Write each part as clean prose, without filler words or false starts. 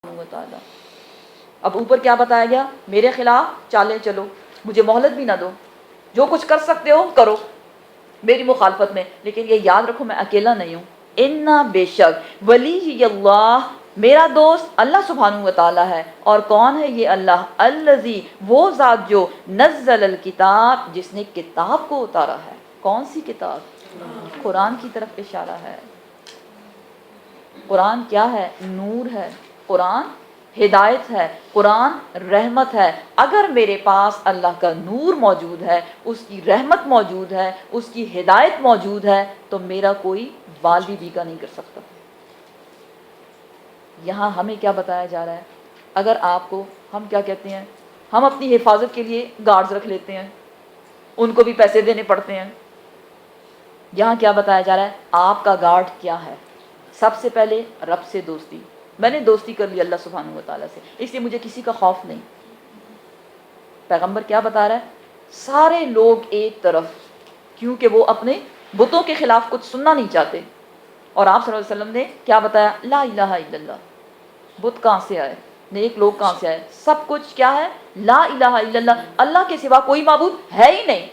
و تعالیٰ. اب اوپر کیا بتایا گیا؟ میرے خلاف چالیں چلو، مجھے مہلت بھی نہ دو، جو کچھ کر سکتے ہو کرو میری مخالفت میں، لیکن یہ یاد رکھو میں اکیلا نہیں ہوں. انا بے شک ولی اللہ، میرا دوست اللہ سبحانہ و تعالیٰ ہے. اور کون ہے یہ اللہ؟ الذی، وہ ذات جو نزل الکتاب، جس نے کتاب کو اتارا ہے. کون سی کتاب؟ قرآن کی طرف اشارہ ہے. قرآن کیا ہے؟ نور ہے. قرآن ہدایت ہے. قرآن رحمت ہے. اگر میرے پاس اللہ کا نور موجود ہے، اس کی رحمت موجود ہے، اس کی ہدایت موجود ہے، تو میرا کوئی بال بھی بیکا نہیں کر سکتا. یہاں ہمیں کیا بتایا جا رہا ہے؟ اگر آپ کو، ہم کیا کہتے ہیں، ہم اپنی حفاظت کے لیے گارڈز رکھ لیتے ہیں، ان کو بھی پیسے دینے پڑتے ہیں. یہاں کیا بتایا جا رہا ہے؟ آپ کا گارڈ کیا ہے؟ سب سے پہلے رب سے دوستی. میں نے دوستی کر لی اللہ سبحانہ و تعالیٰ سے، اس لیے مجھے کسی کا خوف نہیں. پیغمبر کیا بتا رہا ہے؟ سارے لوگ ایک طرف، کیونکہ وہ اپنے بتوں کے خلاف کچھ سننا نہیں چاہتے. اور آپ صلی اللہ علیہ وسلم نے کیا بتایا؟ لا الہ الا اللہ. بت کہاں سے آئے؟ نیک لوگ کہاں سے آئے؟ سب کچھ کیا ہے؟ لا الہ الا اللہ. اللہ کے سوا کوئی معبود ہے ہی نہیں.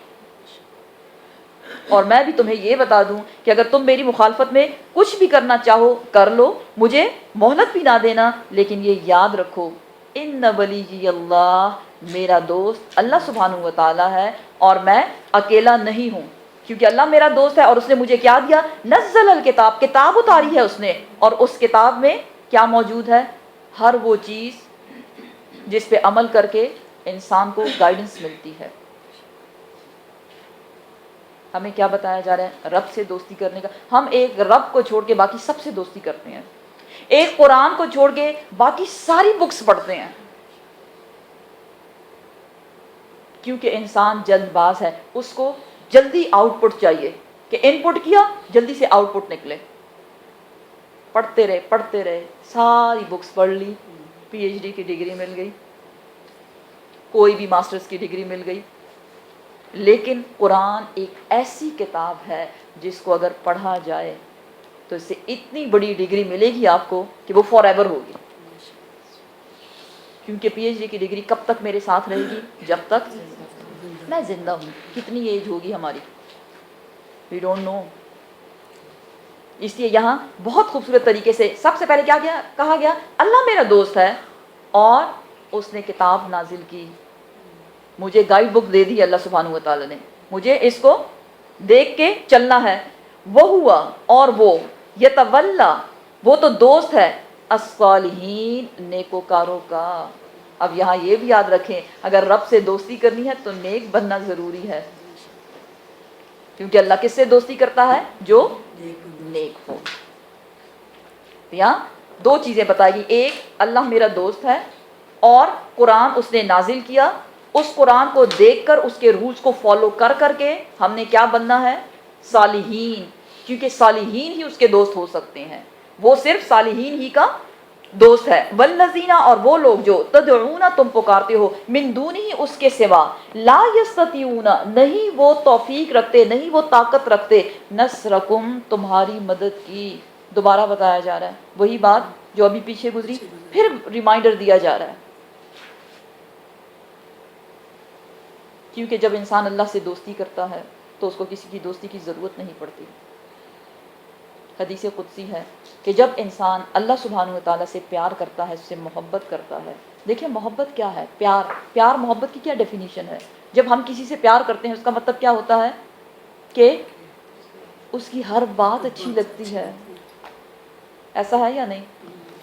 اور میں بھی تمہیں یہ بتا دوں کہ اگر تم میری مخالفت میں کچھ بھی کرنا چاہو کر لو، مجھے مہلت بھی نہ دینا، لیکن یہ یاد رکھو ان ولی اللہ، میرا دوست اللہ سبحانہ و تعالیٰ ہے، اور میں اکیلا نہیں ہوں. کیونکہ اللہ میرا دوست ہے اور اس نے مجھے کیا دیا؟ نزل الکتاب، کتاب اتاری ہے اس نے. اور اس کتاب میں کیا موجود ہے؟ ہر وہ چیز جس پہ عمل کر کے انسان کو گائیڈنس ملتی ہے. ہمیں کیا بتایا جا رہا ہے؟ رب سے دوستی کرنے کا. ہم ایک رب کو چھوڑ کے باقی سب سے دوستی کرتے ہیں. ایک قرآن کو چھوڑ کے باقی ساری بکس پڑھتے ہیں. کیونکہ انسان جلد باز ہے، اس کو جلدی آؤٹ پٹ چاہیے، کہ ان پٹ کیا جلدی سے آؤٹ پٹ نکلے. پڑھتے رہے، ساری بکس پڑھ لی، پی ایچ ڈی کی ڈگری مل گئی، کوئی بھی ماسٹرز کی ڈگری مل گئی. لیکن قرآن ایک ایسی کتاب ہے جس کو اگر پڑھا جائے تو اس سے اتنی بڑی ڈگری ملے گی آپ کو کہ وہ فار ایور ہوگی. کیونکہ پی ایچ ڈی کی ڈگری کب تک میرے ساتھ رہے گی؟ جب تک میں زندہ ہوں. کتنی ایج ہوگی ہماری؟ We don't know. اس لیے یہاں بہت خوبصورت طریقے سے سب سے پہلے کیا کہا گیا؟ اللہ میرا دوست ہے اور اس نے کتاب نازل کی. مجھے گائیڈ بک دے دی اللہ سبحانہ و تعالیٰ نے، مجھے اس کو دیکھ کے چلنا ہے. وہ ہوا، اور وہ یتولا، وہ تو دوست ہے، الصالحین، نیکوکاروں کا. اب یہاں یہ بھی یاد رکھیں، اگر رب سے دوستی کرنی ہے تو نیک بننا ضروری ہے. کیونکہ اللہ کس سے دوستی کرتا ہے؟ جو نیک ہو. یہاں دو چیزیں بتائی گئی، ایک اللہ میرا دوست ہے، اور قرآن اس نے نازل کیا. اس قرآن کو دیکھ کر، اس کے رولز کو فالو کر کر کے ہم نے کیا بننا ہے؟ صالحین. کیونکہ صالحین ہی اس کے دوست ہو سکتے ہیں، وہ صرف صالحین ہی کا دوست ہے. والذین، اور وہ لوگ جو تدعون، تم پکارتے ہو، من دونہ، اس کے سوا، لا یستطیعون، نہیں وہ توفیق رکھتے، نہیں وہ طاقت رکھتے، نصرکم، تمہاری مدد کی. دوبارہ بتایا جا رہا ہے وہی بات جو ابھی پیچھے گزری، پھر ریمائنڈر دیا جا رہا ہے. کیونکہ جب انسان اللہ سے دوستی کرتا ہے تو اس کو کسی کی دوستی کی ضرورت نہیں پڑتی. حدیث قدسی ہے کہ جب انسان اللہ سبحانہ و تعالیٰ سے پیار کرتا ہے، اس سے محبت کرتا ہے. دیکھیں محبت کیا ہے؟ پیار محبت کی کیا ڈیفینیشن ہے؟ جب ہم کسی سے پیار کرتے ہیں اس کا مطلب کیا ہوتا ہے؟ کہ اس کی ہر بات اچھی لگتی ہے. ایسا ہے یا نہیں؟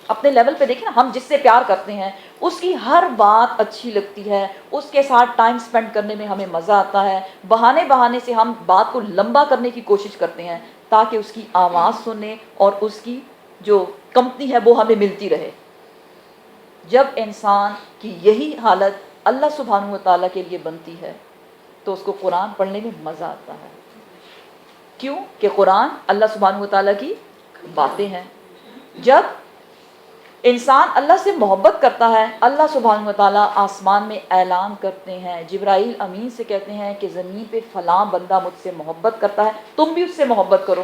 اپنے لیول پہ دیکھیں نا، ہم جس سے پیار کرتے ہیں اس کی ہر بات اچھی لگتی ہے، اس کے ساتھ ٹائم سپینڈ کرنے میں ہمیں مزہ آتا ہے. بہانے سے ہم بات کو لمبا کرنے کی کوشش کرتے ہیں تاکہ اس کی آواز سنیں اور اس کی جو کمپنی ہے وہ ہمیں ملتی رہے. جب انسان کی یہی حالت اللہ سبحانہ و تعالیٰ کے لیے بنتی ہے تو اس کو قرآن پڑھنے میں مزہ آتا ہے. کیوں؟ کہ قرآن اللہ سبحانہ و تعالیٰ کی باتیں ہیں. جب انسان اللہ سے محبت کرتا ہے، اللہ سبحانہ و تعالیٰ آسمان میں اعلان کرتے ہیں، جبرائیل امین سے کہتے ہیں کہ زمین پہ فلاں بندہ مجھ سے محبت کرتا ہے، تم بھی اس سے محبت کرو.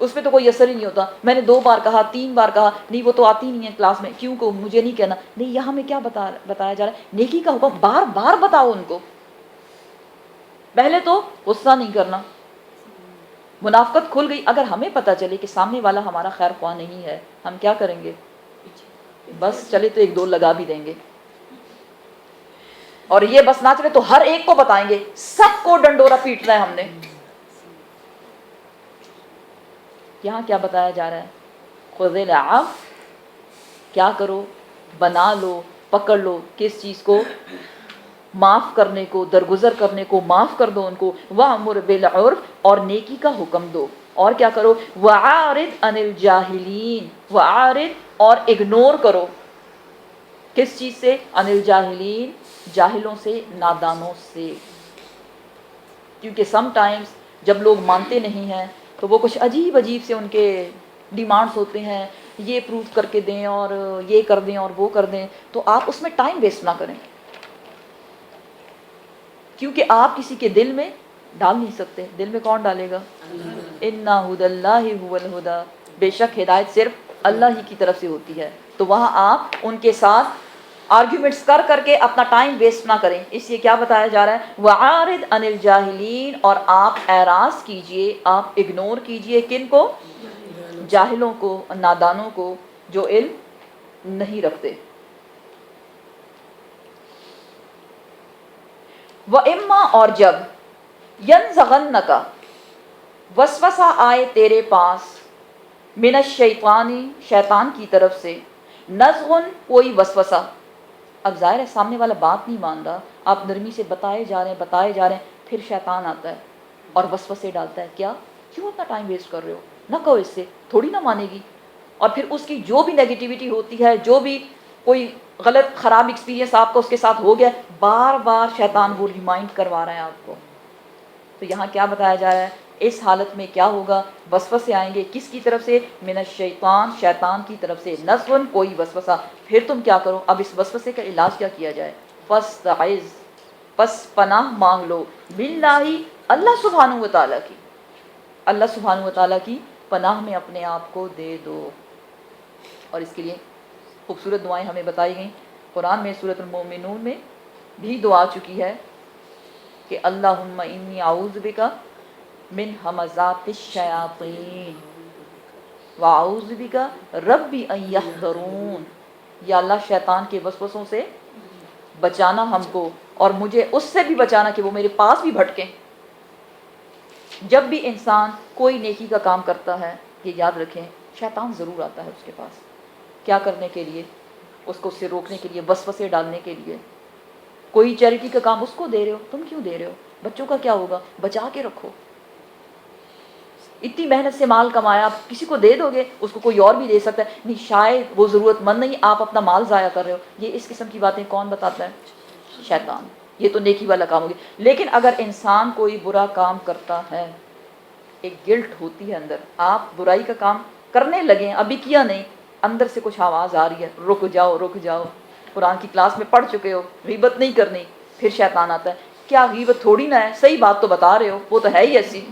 اس پہ تو کوئی اثر ہی نہیں ہوتا. میں نے 2 بار کہا 3 بار کہا, نہیں وہ تو آتی نہیں ہے کلاس میں, کیوں کہ مجھے نہیں کہنا. نہیں, یہاں میں کیا بتایا جا رہا ہے, نیکی کا حکم بار بار بتاؤ ان کو. پہلے تو غصہ نہیں کرنا. منافقت کھل گئی. اگر ہمیں پتہ چلے کہ سامنے والا ہمارا خیر خواہ نہیں ہے, ہم کیا کریں گے؟ بس چلے تو 1-2 لگا بھی دیں گے. اور یہ بس نہ چلے تو ہر ایک کو بتائیں گے, سب کو ڈنڈورا پیٹنا ہے ہم نے. یہاں کیا بتایا جا رہا ہے؟ خذ العفو, کیا کرو؟ بنا لو, پکڑ لو. کس چیز کو؟ معاف کرنے کو, درگزر کرنے کو. معاف کر دو ان کو. وَأْمُرْ بِالْعُرْفِ, اور نیکی کا حکم دو. اور کیا کرو؟ وَعَارِضْ عَنِ الْجَاهِلِينَ, وَعَارِضْ, اور اگنور کرو. کس چیز سے؟ عن الجاہلین, جاہلوں سے, نادانوں سے. کیونکہ سم ٹائمز جب لوگ مانتے نہیں ہیں تو وہ کچھ عجیب عجیب سے ان کے ڈیمانڈز ہوتے ہیں, یہ پروف کر کے دیں اور یہ کر دیں اور وہ کر دیں. تو آپ اس میں ٹائم ویسٹ نہ کریں, کیونکہ آپ کسی کے دل میں ڈال نہیں سکتے. دل میں کون ڈالے گا؟ اِنَّ هُدَى اللَّهِ هُوَ الْهُدَى, بے شک ہدایت صرف اللہ ہی کی طرف سے ہوتی ہے. تو وہاں آپ ان کے ساتھ آرگیومنٹس کر کے اپنا ٹائم ویسٹ نہ کریں. اس لیے کیا بتایا جا رہا ہے؟ وَعَارِضْ عَنِ الْجَاهِلِينَ, اور آپ اعراض کیجئے, آپ اگنور کیجئے. کن کو؟ جاہلوں کو, نادانوں کو, جو علم نہیں رکھتے. وَإِمَّا, اور جب, يَنزَغَنَّكَ, وسوسہ آئے تیرے پاس, من الشیطانی, شیطان کی طرف سے, نزغن, کوئی وسوسہ. اب ظاہر ہے سامنے والا بات نہیں مان رہا, آپ نرمی سے بتائے جا رہے ہیں, پھر شیطان آتا ہے اور وسوسے ڈالتا ہے. کیا؟ کیوں اپنا ٹائم ویسٹ کر رہے ہو؟ نہ کہو, اس سے تھوڑی نہ مانے گی. اور پھر اس کی جو بھی نیگیٹیوٹی ہوتی ہے, جو بھی کوئی غلط خراب ایکسپیرینس آپ کا اس کے ساتھ ہو گیا, بار بار شیطان وہ ریمائنڈ کروا رہا ہے آپ کو. تو یہاں کیا بتایا جا رہا ہے؟ اس حالت میں کیا ہوگا؟ وسوسے آئیں گے. کس کی طرف سے؟ من الشیطان, شیطان کی طرف سے. نزغن, کوئی وسوسہ. پھر تم کیا کرو؟ اب اس وسوسے کا علاج کیا کیا جائے؟ فاستعذ, پس پناہ مانگ لو, باللہ, اللہ سبحانہ و تعالیٰ کی. اللہ سبحانہ و تعالیٰ کی پناہ میں اپنے آپ کو دے دو. اور اس کے لیے خوبصورت دعائیں ہمیں بتائی گئیں. قرآن میں سورۃ المومنون میں بھی دعا چکی ہے کہ اللہم انی اعوذ بک من ہمزات الشیاطین واعوذ بک ربی ان یحضرون. یا اللہ, شیطان کے وسوسوں سے بچانا ہم کو, اور مجھے اس سے بھی بچانا کہ وہ میرے پاس بھی بھٹکیں. جب بھی انسان کوئی نیکی کا کام کرتا ہے, یہ یاد رکھیں, شیطان ضرور آتا ہے اس کے پاس. کیا کرنے کے لیے؟ اس کو, اس سے روکنے کے لیے, وسوسے ڈالنے کے لیے. کوئی چیریٹی کا کام اس کو دے رہے ہو, تم کیوں دے رہے ہو؟ بچوں کا کیا ہوگا؟ بچا کے رکھو. اتنی محنت سے مال کمایا, آپ کسی کو دے دو گے, اس کو کوئی اور بھی دے سکتا ہے. نہیں, شاید وہ ضرورت مند نہیں, آپ اپنا مال ضائع کر رہے ہو. یہ اس قسم کی باتیں کون بتاتا ہے؟ شیطان. یہ تو نیکی والا کام ہو گیا. لیکن اگر انسان کوئی برا کام کرتا ہے, ایک گلٹ ہوتی ہے اندر, آپ برائی کا کام کرنے لگے, ابھی کیا نہیں, اندر سے کچھ آواز آ رہی ہے, رک جاؤ رک جاؤ. قرآن کی کلاس میں پڑھ چکے ہو, غیبت نہیں کرنی. پھر شیطان آتا ہے, کیا غیبت تھوڑی نہ ہے, صحیح بات تو بتا رہے ہو, وہ تو ہے ہی ایسی.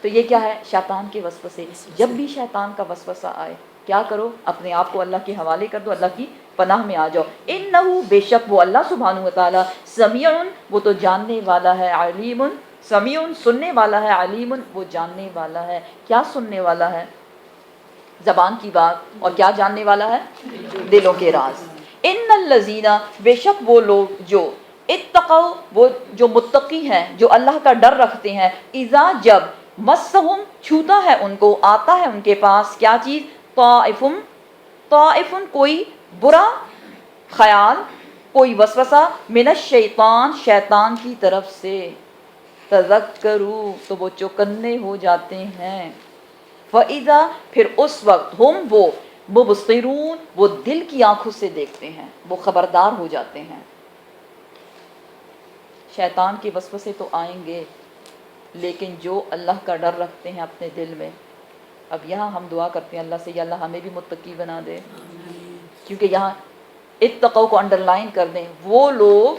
تو یہ کیا ہے؟ شیطان کے وسوسے. جب بھی شیطان کا وسوسہ آئے, کیا کرو؟ اپنے آپ کو اللہ کے حوالے کر دو, اللہ کی پناہ میں آ جاؤ. انہو, بے شک وہ اللہ سبحانہ و تعالی, سمیع, وہ تو جاننے والا ہے, علیم, سمیع, سننے والا ہے, علیم, وہ جاننے والا ہے. کیا سننے والا ہے؟ زبان کی بات. اور کیا جاننے والا ہے؟ دلوں کے راز. ان الذین, بے شک وہ لوگ جو اتقوا, وہ جو متقی ہیں, جو اللہ کا ڈر رکھتے ہیں, اذا, جب, مسہم, چھوتا ہے ان کو, آتا ہے ان کے پاس, کیا چیز؟ طائفن, طائفن, کوئی برا خیال, کوئی وسوسہ, من الشیطان, شیطان کی طرف سے, تذکروا, تو وہ چوکنے ہو جاتے ہیں, فَإِذَا, پھر اس وقت, ہم, وہ, مبصرون, وہ دل کی آنکھوں سے دیکھتے ہیں, وہ خبردار ہو جاتے ہیں. شیطان کے وسوسے تو آئیں گے, لیکن جو اللہ کا ڈر رکھتے ہیں اپنے دل میں, اب یہاں ہم دعا کرتے ہیں اللہ سے, یا اللہ ہمیں بھی متقی بنا دے. کیونکہ یہاں اتقوا کو انڈر لائن کر دیں, وہ لوگ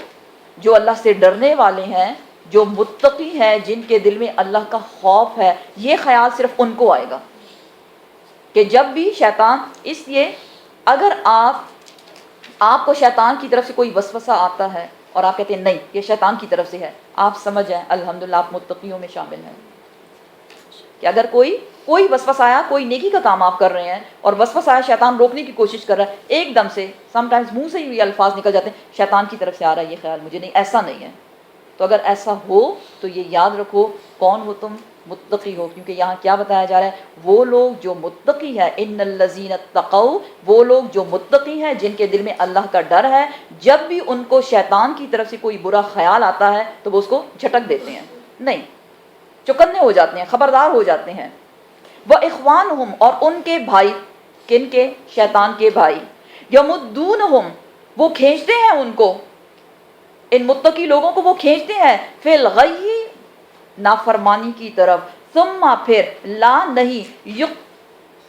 جو اللہ سے ڈرنے والے ہیں, جو متقی ہیں جن کے دل میں اللہ کا خوف ہے، یہ خیال صرف ان کو آئے گا کہ جب بھی شیطان، اس لیے اگر آپ کو شیطان کی طرف سے کوئی وسوسہ آتا ہے اور آپ کہتے ہیں نہیں یہ شیطان کی طرف سے ہے، آپ سمجھ جائیں الحمدللہ آپ متقیوں میں شامل ہیں. کہ اگر کوئی وسوسہ آیا، کوئی نیکی کا کام آپ کر رہے ہیں اور وسوسہ آیا، شیطان روکنے کی کوشش کر رہا ہے، ایک دم سے سم ٹائمز منہ سے ہی یہ الفاظ نکل جاتے ہیں شیطان کی طرف سے آ رہا ہے یہ خیال، مجھے نہیں، ایسا نہیں ہے. تو اگر ایسا ہو تو یہ یاد رکھو کون ہو تم؟ متقی ہو. کیونکہ یہاں کیا بتایا جا رہا ہے؟ وہ لوگ جو متقی ہیں، ان الذین اتقوا، وہ لوگ جو متقی ہیں جن کے دل میں اللہ کا ڈر ہے، جب بھی ان کو شیطان کی طرف سے کوئی برا خیال آتا ہے تو وہ اس کو جھٹک دیتے ہیں، نہیں، چکنے ہو جاتے ہیں، خبردار ہو جاتے ہیں. وَإِخْوَانُهُمْ، اور ان کے بھائی، کن کے؟ شیطان کے بھائی. يَمُدُّونَهُمْ، وہ کھینچتے ہیں ان کو، ان متقی لوگوں کو وہ کھینچتے ہیں، فِي الْغَيِّ، نافرمانی کی طرف، ثم پھر، لا نہیں،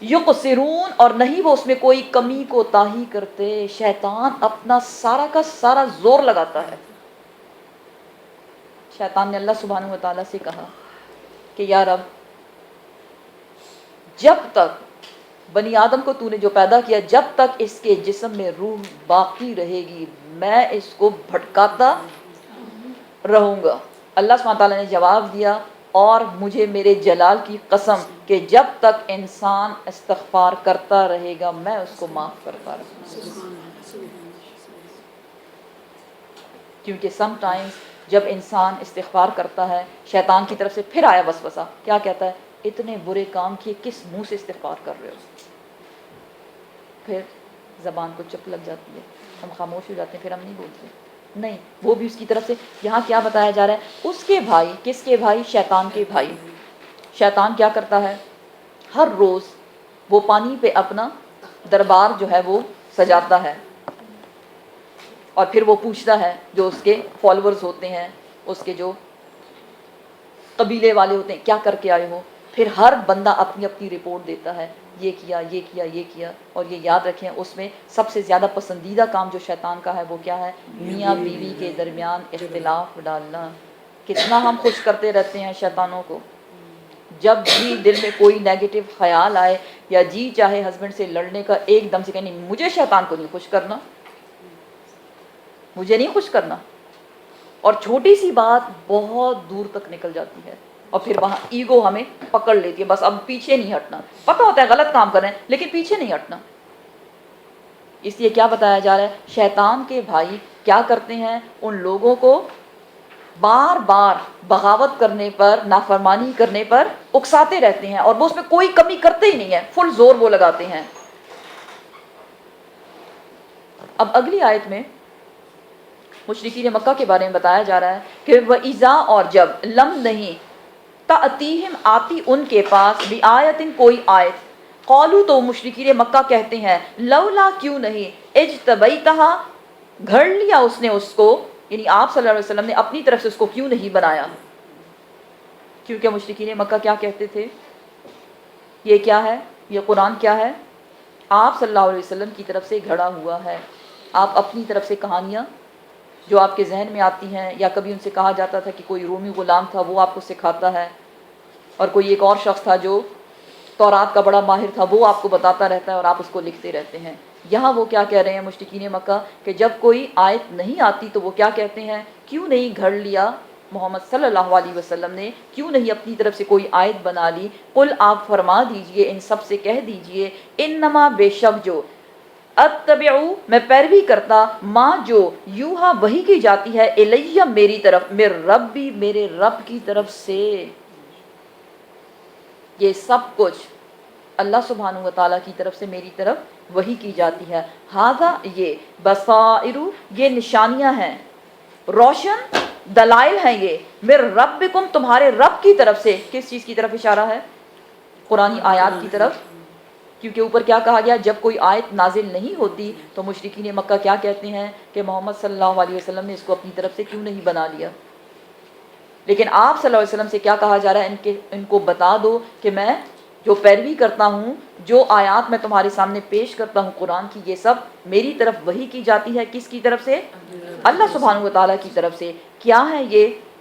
یقصرون، اور نہیں وہ اس میں کوئی کمی کو تاہی کرتے. شیطان اپنا سارا کا سارا زور لگاتا ہے. شیطان نے اللہ سبحانہ و تعالیٰ سے کہا کہ یا رب، جب تک بنی آدم کو تو نے جو پیدا کیا، جب تک اس کے جسم میں روح باقی رہے گی میں اس کو بھٹکاتا رہوں گا. اللہ سبحانہ تعالیٰ نے جواب دیا، اور مجھے میرے جلال کی قسم کہ جب تک انسان استغفار کرتا رہے گا میں اس کو معاف کرتا رہوں گا. کیونکہ سم ٹائمز جب انسان استغفار کرتا ہے، شیطان کی طرف سے پھر آیا وسوسہ، کیا کہتا ہے؟ اتنے برے کام کیے، کس منہ سے استغفار کر رہے ہو؟ پھر زبان کو چپ لگ جاتی ہے، ہم خاموش ہو جاتے ہیں، پھر ہم نہیں بولتے. نہیں، وہ بھی اس کی طرف سے. یہاں کیا بتایا جا رہا ہے؟ اس کے بھائی، کس کے بھائی؟ شیطان کے بھائی. شیطان کیا کرتا ہے؟ ہر روز وہ پانی پہ اپنا دربار جو ہے وہ سجاتا ہے، اور پھر وہ پوچھتا ہے جو اس کے فالوورز ہوتے ہیں، اس کے جو قبیلے والے ہوتے ہیں، کیا کر کے آئے ہو؟ پھر ہر بندہ اپنی اپنی رپورٹ دیتا ہے، یہ کیا، یہ کیا، یہ کیا. اور یہ یاد رکھیں اس میں سب سے زیادہ پسندیدہ کام جو شیطان کا ہے وہ کیا ہے؟ میاں بیوی کے درمیان اختلاف ڈالنا. کتنا ہم خوش کرتے رہتے ہیں شیطانوں کو. جب بھی دل میں کوئی نیگیٹو خیال آئے یا جی چاہے ہسبینڈ سے لڑنے کا، ایک دم سے کہنی مجھے شیطان کو نہیں خوش کرنا، مجھے نہیں خوش کرنا. اور چھوٹی سی بات بہت دور تک نکل جاتی ہے، اور پھر وہاں ایگو ہمیں پکڑ لیتی ہے. بس اب پیچھے نہیں ہٹنا، پتہ ہوتا ہے غلط کام کر رہے ہیں لیکن پیچھے نہیں ہٹنا. اس لیے کیا بتایا جا رہا ہے؟ شیطان کے بھائی کیا کرتے ہیں؟ ان لوگوں کو بار بار بغاوت کرنے پر، نافرمانی کرنے پر اکساتے رہتے ہیں، اور وہ اس میں کوئی کمی کرتے ہی نہیں ہے، فل زور وہ لگاتے ہیں. اب اگلی آیت میں مشرکین مکہ کے بارے میں بتایا جا رہا ہے کہ وَإِذَا، اور جب، لم نہیں، تَأْتِيهِمْ آتی ان کے پاس، بِآیَةٍ کوئی آیت، قالو تو مشرکین مکہ کہتے ہیں، لولا کیوں نہیں، اجتبیتہا گھڑ لیا اس نے اس کو، یعنی آپ صلی اللہ علیہ وسلم نے اپنی طرف سے اس کو کیوں نہیں بنایا. کیونکہ مشرکین مکہ کیا کہتے تھے؟ یہ کیا ہے؟ یہ قرآن کیا ہے؟ آپ صلی اللہ علیہ وسلم کی طرف سے گھڑا ہوا ہے. آپ اپنی طرف سے کہانیاں جو آپ کے ذہن میں آتی ہیں، یا کبھی ان سے کہا جاتا تھا کہ کوئی رومی غلام تھا وہ آپ کو سکھاتا ہے، اور کوئی ایک اور شخص تھا جو تورات کا بڑا ماہر تھا وہ آپ کو بتاتا رہتا ہے اور آپ اس کو لکھتے رہتے ہیں. یہاں وہ کیا کہہ رہے ہیں مشرکین مکہ کہ جب کوئی آیت نہیں آتی تو وہ کیا کہتے ہیں؟ کیوں نہیں گھڑ لیا محمد صلی اللہ علیہ وسلم نے، کیوں نہیں اپنی طرف سے کوئی آیت بنا لی. قل، آپ فرما دیجئے، ان سب سے کہہ دیجئے، انما، بے شک جو، اتبعو میں پیروی کرتا، ماں جو، یوہا وحی کی جاتی ہے، الیہ میری طرف، میرے ربی میرے رب کی طرف سے. یہ سب کچھ اللہ سبحانہ و تعالیٰ کی طرف سے میری طرف وحی کی جاتی ہے. ھذا، یہ، بصائر، یہ نشانیاں ہیں، روشن دلائل ہیں یہ، من ربکم، تمہارے رب کی طرف سے. کس چیز کی طرف اشارہ ہے؟ قرآنی آیات کی طرف. کیونکہ اوپر کیا کہا گیا؟ جب کوئی آیت نازل نہیں ہوتی تو مشرکین مکہ کیا کہتے ہیں کہ محمد صلی اللہ علیہ وسلم نے اس کو اپنی طرف سے کیوں نہیں بنا لیا. لیکن آپ صلی اللہ علیہ وسلم سے کیا کہا جا رہا ہے؟ ان کو بتا دو کہ میں جو پیروی کرتا ہوں، جو آیات میں تمہارے سامنے پیش کرتا ہوں قرآن کی، یہ سب میری طرف وحی کی جاتی ہے. کس کی طرف سے؟ اللہ سبحانہ و تعالیٰ کی طرف سے. کیا ہے یہ؟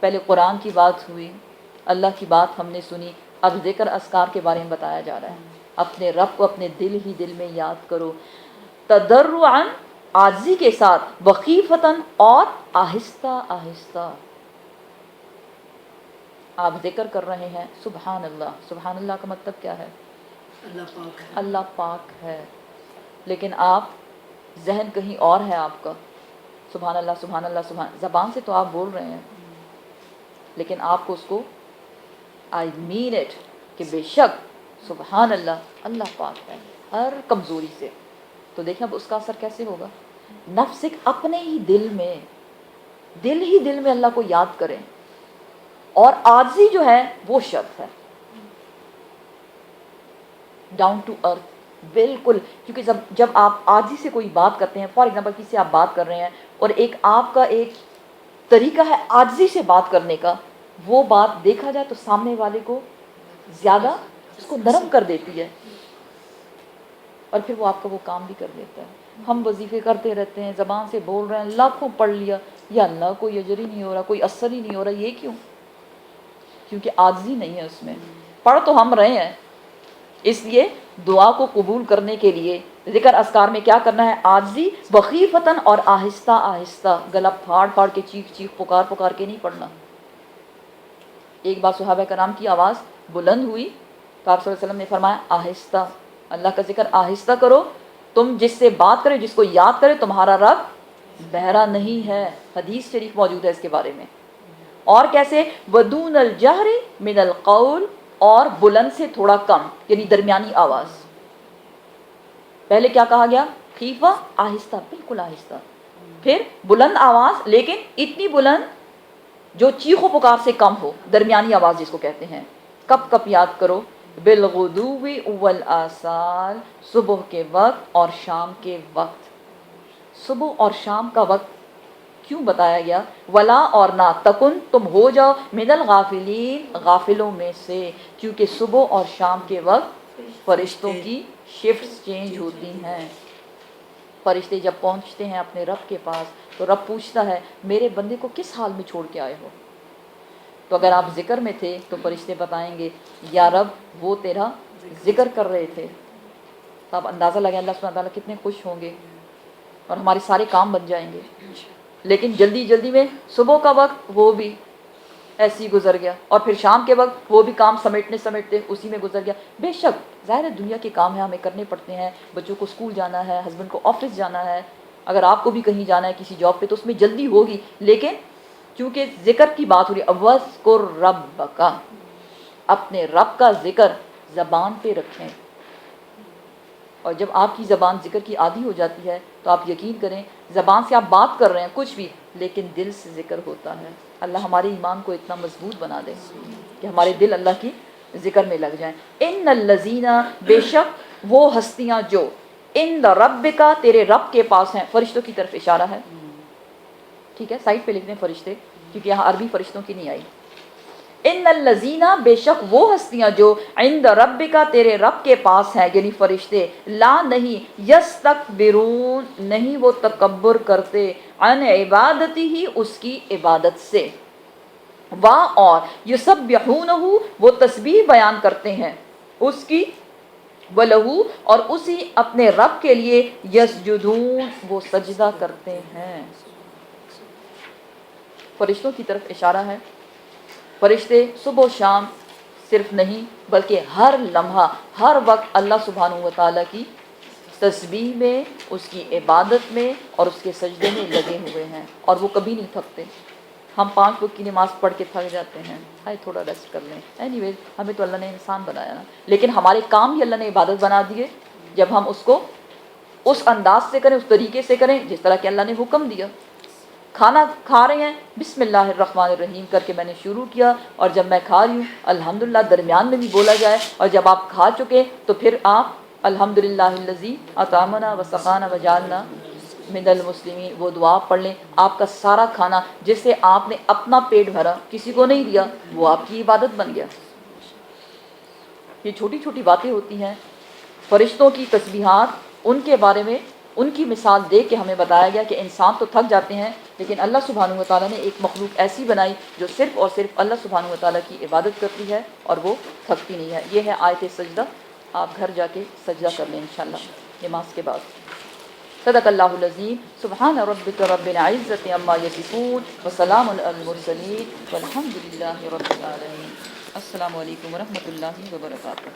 پہلے قرآن کی بات ہوئی, اللہ کی بات ہم نے سنی, اب ذکر اذکار کے بارے میں بتایا جا رہا ہے. اپنے رب کو اپنے دل ہی دل میں یاد کرو, تضرعاً عاجزی کے ساتھ, وخیفتاً اور آہستہ آہستہ. آپ ذکر کر رہے ہیں سبحان اللہ, سبحان اللہ کا مطلب کیا ہے؟ اللہ پاک ہے. اللہ پاک ہے, لیکن آپ ذہن کہیں اور ہے آپ کا. سبحان اللہ سبحان اللہ سبحان, زبان سے تو آپ بول رہے ہیں, لیکن آپ کو اس کو آئی مین اٹ کہ بے شک سبحان اللہ, اللہ پاک ہے ہر کمزوری سے. تو دیکھیں اب اس کا اثر کیسے ہوگا. نفس اپنے ہی دل میں اللہ کو یاد کریں, اور عاجزی جو ہے وہ شرط ہے, ڈاؤن ٹو ارتھ بالکل. کیونکہ جب آپ عاجزی سے کوئی بات کرتے ہیں, فار ایگزامپل کسی سے آپ بات کر رہے ہیں اور آپ کا ایک طریقہ ہے عاجزی سے بات کرنے کا, وہ بات دیکھا جائے تو سامنے والے کو زیادہ اس کو نرم کر دیتی ہے, اور پھر وہ آپ کا وہ کام بھی کر دیتا ہے. ہم وظیفے کرتے رہتے ہیں, زبان سے بول رہے ہیں, لاکھوں پڑھ لیا, یا اللہ کوئی اجر ہی نہیں ہو رہا, کوئی اثر ہی نہیں ہو رہا. یہ کیوں؟ کیونکہ عاجزی نہیں ہے اس میں. پڑھ تو ہم رہے ہیں, اس لیے دعا کو قبول کرنے کے لیے ذکر اذکار میں کیا کرنا ہے؟ عاجزی, وخیفتاً اور آہستہ آہستہ, گلا پھاڑ پھاڑ کے, چیخ چیخ پکار پکار کے نہیں پڑھنا. ایک بار صحابہ کرام کی آواز بلند ہوئی تو آپ صلی اللہ علیہ وسلم نے فرمایا آہستہ, اللہ کا ذکر آہستہ کرو, تم جس سے بات کرے, جس کو یاد کرے, تمہارا رب بہرا نہیں ہے. حدیث شریف موجود ہے اس کے بارے میں. اور کیسے؟ ودون الجہر من القول, اور بلند سے تھوڑا کم, یعنی درمیانی آواز. پہلے کیا کہا گیا؟ خیفہ, آہستہ, بالکل آہستہ. پھر بلند آواز, لیکن اتنی بلند جو چیخ و پکار سے کم ہو, درمیانی آواز جس کو کہتے ہیں. کب کب یاد کرو؟ بالغدو والآصال, صبح کے وقت اور شام کے وقت. صبح اور شام کا وقت کیوں بتایا گیا؟ ولا, اور نہ, تکن, تم ہو جاؤ, من الغافلین, غافلوں میں سے, کیونکہ صبح اور شام کے وقت فرشتوں کی شفٹس چینج ہوتی ہیں. فرشتے جب پہنچتے ہیں اپنے رب کے پاس تو رب پوچھتا ہے میرے بندے کو کس حال میں چھوڑ کے آئے ہو؟ تو اگر آپ ذکر میں تھے تو فرشتے بتائیں گے یا رب وہ تیرا ذکر کر رہے تھے. تو آپ اندازہ لگیں اللہ سبحانہ تعالیٰ کتنے خوش ہوں گے, اور ہمارے سارے کام بن جائیں گے. لیکن جلدی جلدی میں صبح کا وقت وہ بھی ایسے ہی گزر گیا, اور پھر شام کے وقت وہ بھی کام سمیٹتے اسی میں گزر گیا. بے شک ظاہر ہے دنیا کے کام ہیں, ہمیں کرنے پڑتے ہیں, بچوں کو اسکول جانا ہے, ہسبینڈ کو آفس جانا ہے, اگر آپ کو بھی کہیں جانا ہے کسی جاب پہ تو اس میں جلدی ہوگی. لیکن چونکہ ذکر کی بات ہو رہی ہے, وَاذْكُرْ رَبَّكَ, اپنے رب کا ذکر زبان پہ رکھیں. اور جب آپ کی زبان ذکر کی عادی ہو جاتی ہے تو آپ یقین کریں زبان سے آپ بات کر رہے ہیں کچھ بھی, لیکن دل سے ذکر ہوتا ہے. اللہ ہمارے ایمان کو اتنا مضبوط بنا دے کہ ہمارے دل اللہ کی ذکر میں لگ جائیں. ان الذین, بے شک وہ ہستیاں جو, ان ربک, تیرے رب کے پاس ہیں. فرشتوں کی طرف اشارہ ہے, ٹھیک ہے, سائڈ پہ لکھ دیں فرشتے, کیونکہ یہاں عربی فرشتوں کی نہیں آئی. ان الذین, بے شک وہ ہستیاں جو, عند ربک, تیرے رب کے پاس ہیں, یعنی فرشتے, لا نہیں, یستکبرون, نہیں وہ تکبر کرتے, عن عبادتی ہی, اس کی عبادت سے, وا, اور, یسبحونہ, وہ تسبیح بیان کرتے ہیں اس کی, وَلَهُ, اور اسی اپنے رب کے لیے, یسجدون, وہ سجدہ کرتے ہیں. فرشتوں کی طرف اشارہ ہے. فرشتے صبح و شام صرف نہیں بلکہ ہر لمحہ ہر وقت اللہ سبحانہ و تعالیٰ کی تسبیح میں, اس کی عبادت میں اور اس کے سجدے میں لگے ہوئے ہیں, اور وہ کبھی نہیں تھکتے. ہم 5 وقت کی نماز پڑھ کے تھک جاتے ہیں, ہائے تھوڑا ریسٹ کر لیں. اینی ویز ہمیں تو اللہ نے انسان بنایا نا, لیکن ہمارے کام ہی اللہ نے عبادت بنا دیے جب ہم اس کو اس انداز سے کریں, اس طریقے سے کریں جس طرح کہ اللہ نے حکم دیا. کھانا کھا رہے ہیں, بسم اللہ الرحمن الرحیم کر کے میں نے شروع کیا, اور جب میں کھا رہی ہوں الحمدللہ درمیان میں بھی بولا جائے, اور جب آپ کھا چکے تو پھر آپ الحمدللہ الذی اطعمنا وسقانا وجعلنا من المسلمین, وہ دعا پڑھ لیں. آپ کا سارا کھانا جس سے آپ نے اپنا پیٹ بھرا, کسی کو نہیں دیا, وہ آپ کی عبادت بن گیا. یہ چھوٹی چھوٹی باتیں ہوتی ہیں. فرشتوں کی تسبیحات, ان کے بارے میں ان کی مثال دے کے ہمیں بتایا گیا کہ انسان تو تھک جاتے ہیں، لیکن اللہ سبحانہ و تعالیٰ نے ایک مخلوق ایسی بنائی جو صرف اور صرف اللہ سبحانہ و تعالیٰ کی عبادت کرتی ہے اور وہ تھکتی نہیں ہے۔ یہ ہے آیت سجدہ، آپ گھر جا کے سجدہ کر لیں انشاءاللہ نماز کے بعد۔ صدق اللہ العظیم۔ سبحان ربک رب العزت عما یصفون وسلام علی المرسلین والحمد للہ رب العالمین۔ السلام علیکم ورحمۃ اللہ وبرکاتہ۔